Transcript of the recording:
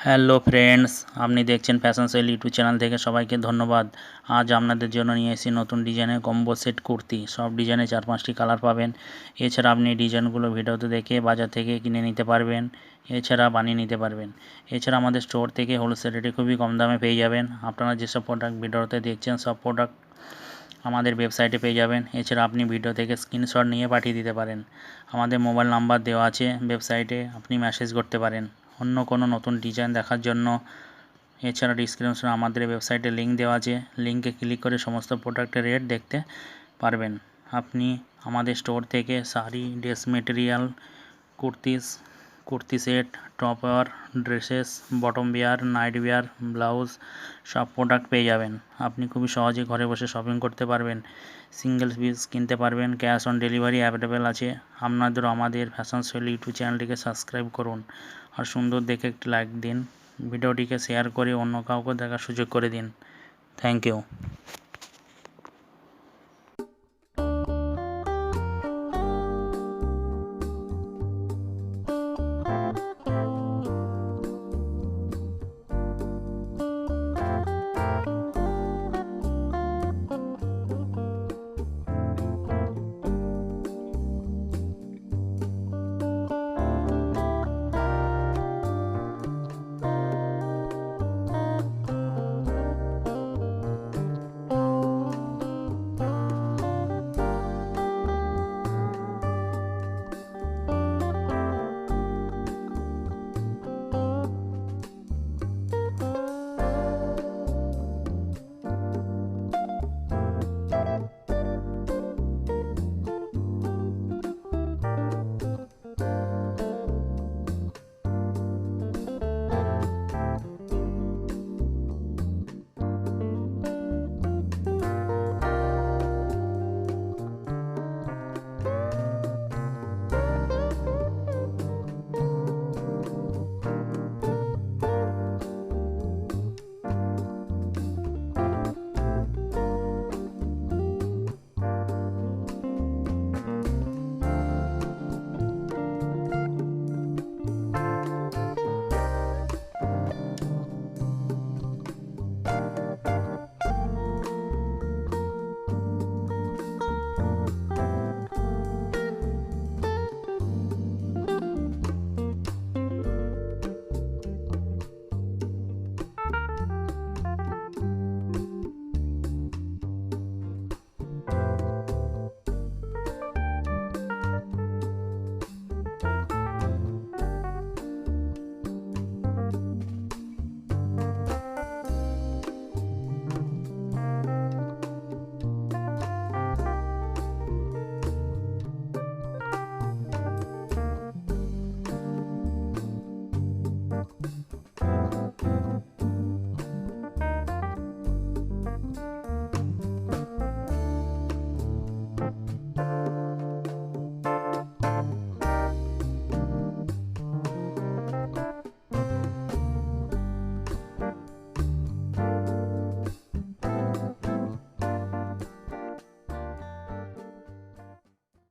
Hello friends, আপনি দেখছেন fashion sell YouTube channel থেকে সবাইকে ধন্যবাদ। আজ আপনাদের জন্য নিয়ে এসেছি নতুন ডিজাইনের কম্বো সেট কুর্তি। সব ডিজাইনে 4-5টি কালার পাবেন। এছাড়া আপনি ডিজাইনগুলো ভিডিওতে দেখে বাজার থেকে কিনে নিতে পারবেন, এছাড়া বানিয়ে নিতে পারবেন। এছাড়া আমাদের স্টোর থেকে হোলসেল রেটে খুবই কম দামে পেয়ে যাবেন। আপনারা যেসব প্রোডাক্ট ভিডিওতে দেখছেন সব প্রোডাক্ট আমাদের ওয়েবসাইটে পেয়ে যাবেন। এছাড়া আপনি ভিডিও থেকে স্ক্রিনশট নিয়ে পাঠিয়ে দিতে পারেন। আমাদের মোবাইল নাম্বার দেওয়া আছে ওয়েবসাইটে, আপনি মেসেজ করতে পারেন অন্য কোনো নতুন ডিজাইন দেখার জন্য। এছাড়া ডিসক্রিপশনে আমাদের ওয়েবসাইটে লিঙ্ক দেওয়া আছে, লিঙ্কে ক্লিক করে সমস্ত প্রোডাক্টের রেট দেখতে পারবেন। আপনি আমাদের স্টোর থেকে sari, dress material, kurti set, top wear, dresses, bottom wear, night wear, blouse সব প্রোডাক্ট পেয়ে যাবেন। আপনি খুবই সহজে ঘরে বসে শপিং করতে পারবেন, সিঙ্গেল পিস কিনতে পারবেন, ক্যাশ অন ডেলিভারি অ্যাভেলেবেল আছে। আপনাদেরও আমাদের ফ্যাশন সেল ইউটিউব চ্যানেলটিকে সাবস্ক্রাইব করুন আর সুন্দর দেখে একটি লাইক দিন। ভিডিওটিকে শেয়ার করে অন্য কাউকে দেখার সুযোগ করে দিন। Thank you.